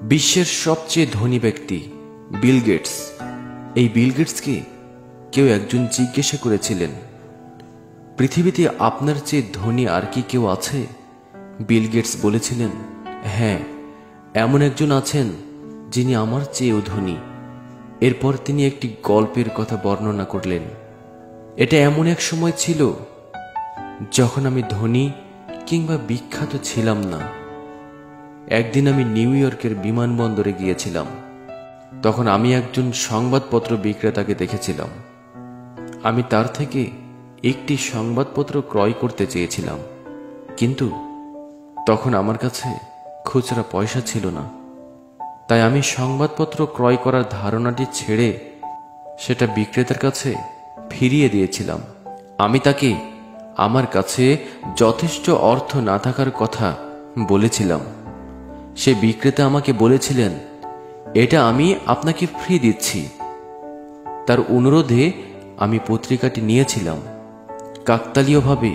বিশ্বের সবচেয়ে ধনী ব্যক্তি বিল গেটস। এই বিল গেটসকে কেউ একজন জিজ্ঞাসা করেছিলেন, পৃথিবীতে আপনার চেয়ে ধনী আর কি কেউ আছে? বিল গেটস বলেছিলেন, হ্যাঁ, এমন একজন আছেন যিনি আমার চেয়েও ধনী। এরপর তিনি একটি গল্পের কথা বর্ণনা করলেন। এটা এমন এক সময় ছিল যখন আমি ধনী কিংবা বিখ্যাত ছিলাম না। একদিন আমি নিউ ইয়র্কের বিমানবন্দরে গিয়েছিলাম। তখন আমি একজন সংবাদপত্র বিক্রেতাকে দেখেছিলাম। আমি তার থেকে একটি সংবাদপত্র ক্রয় করতে চেয়েছিলাম, কিন্তু তখন আমার কাছে খুচরা পয়সা ছিল না। তাই আমি সংবাদপত্র ক্রয় করার ধারণাটি ছেড়ে সেটা বিক্রেতার কাছে ফিরিয়ে দিয়েছিলাম। আমি তাকে আমার কাছে যথেষ্ট অর্থ না থাকার কথা বলেছিলাম। সে বিক্রেতা আমাকে বলেছিলেন, এটা আমি আপনাকে ফ্রি দিচ্ছি। তার অনুরোধে আমি পত্রিকাটি নিয়েছিলাম। কাকতালীয়ভাবে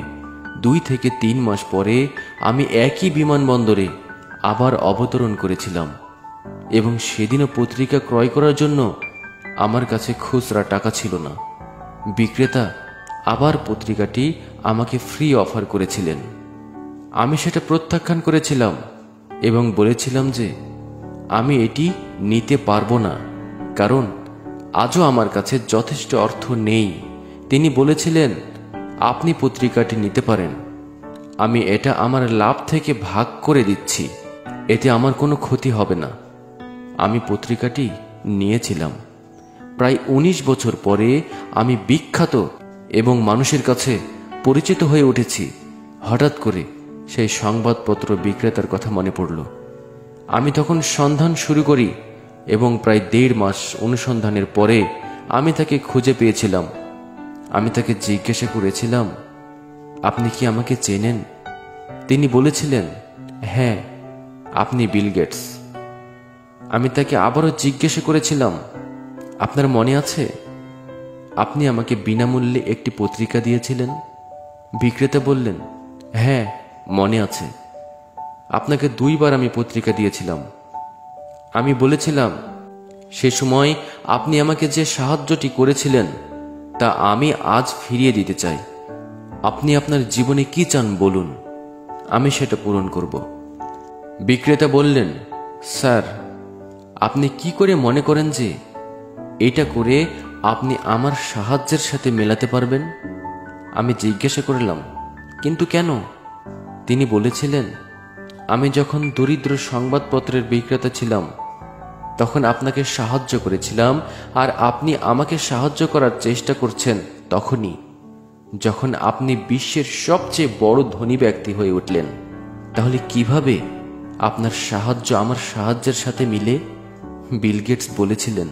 2 থেকে 3 মাস পরে আমি একই বিমানবন্দরে আবার অবতরণ করেছিলাম এবং সেদিনও পত্রিকা ক্রয় করার জন্য আমার কাছে খুচরা টাকা ছিল না। বিক্রেতা আবার পত্রিকাটি আমাকে ফ্রি অফার করেছিলেন। আমি সেটা প্রত্যাখ্যান করেছিলাম এবং বলেছিলাম যে আমি এটি নিতে পারবো না, কারণ আজও আমার কাছে যথেষ্ট অর্থ নেই। তিনি বলেছিলেন, আপনি পত্রিকাটি নিতে পারেন, আমি এটা আমার লাভ থেকে ভাগ করে দিচ্ছি, এতে আমার কোনো ক্ষতি হবে না। আমি পত্রিকাটি নিয়েছিলাম। প্রায় 19 বছর পরে আমি বিখ্যাত এবং মানুষের কাছে পরিচিত হয়ে উঠেছি। হঠাৎ করে সেই সংবাদপত্র বিক্রেতার কথা মনে পড়ল। আমি তখন সন্ধান শুরু করি এবং প্রায় 1.5 মাস অনুসন্ধানের পরে আমি তাকে খুঁজে পেয়েছিলাম। আমি তাকে জিজ্ঞাসা করেছিলাম, আপনি কি আমাকে চেনেন? তিনি বলেছিলেন, হ্যাঁ, আপনি বিল গেটস। আমি তাকে আবারও জিজ্ঞাসা করেছিলাম, আপনার মনে আছে আপনি আমাকে বিনামূল্যে একটি পত্রিকা দিয়েছিলেন? বিক্রেতা বললেন, হ্যাঁ, মনে আছে। আপনাকে 2 বার আমি পত্রিকা দিয়েছিলাম। আমি বলেছিলাম, সে সময় আপনি আমাকে যে সাহায্যটি করেছিলেন তা আমি আজ ফিরিয়ে দিতে চাই। আপনি আপনার জীবনে কি চান বলুন, আমি সেটা পূরণ করব। বিক্রেতা বললেন, স্যার, আপনি কি করে মনে করেন যে এটা করে আপনি আমার সাহায্যের সাথে মেলাতে পারবেন? আমি জিজ্ঞাসা করলাম, কিন্তু কেন? তিনি বলেছিলেন, আমি যখন দরিদ্র সংবাদপত্রের বিক্রেতা ছিলাম তখন আপনাকে সাহায্য করেছিলাম, আর আপনি আমাকে সাহায্য করার চেষ্টা করছেন তখনই যখন আপনি বিশ্বের সবচেয়ে বড় ধনী ব্যক্তি হয়ে উঠলেন। তাহলে কিভাবে আপনার সাহায্য আমার সাহায্যের সাথে মিলে? বিল গেটস বলেছিলেন,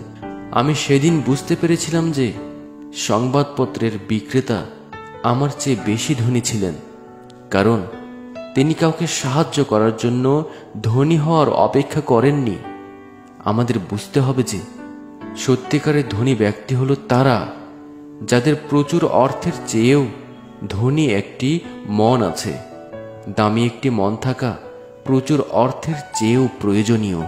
আমি সেদিন বুঝতে পেরেছিলাম যে সংবাদপত্রের বিক্রেতা আমার চেয়ে বেশি ধনী ছিলেন, কারণ তিনি কাউকে সাহায্য করার জন্য ধনী হওয়ার অপেক্ষা করেননি। আমাদের বুঝতে হবে যে সত্যিকারের ধনী ব্যক্তি হলো তারা যাদের প্রচুর অর্থের চেয়েও ধনী একটি মন আছে। দামি একটি মন থাকা প্রচুর অর্থের চেয়েও প্রয়োজনীয়।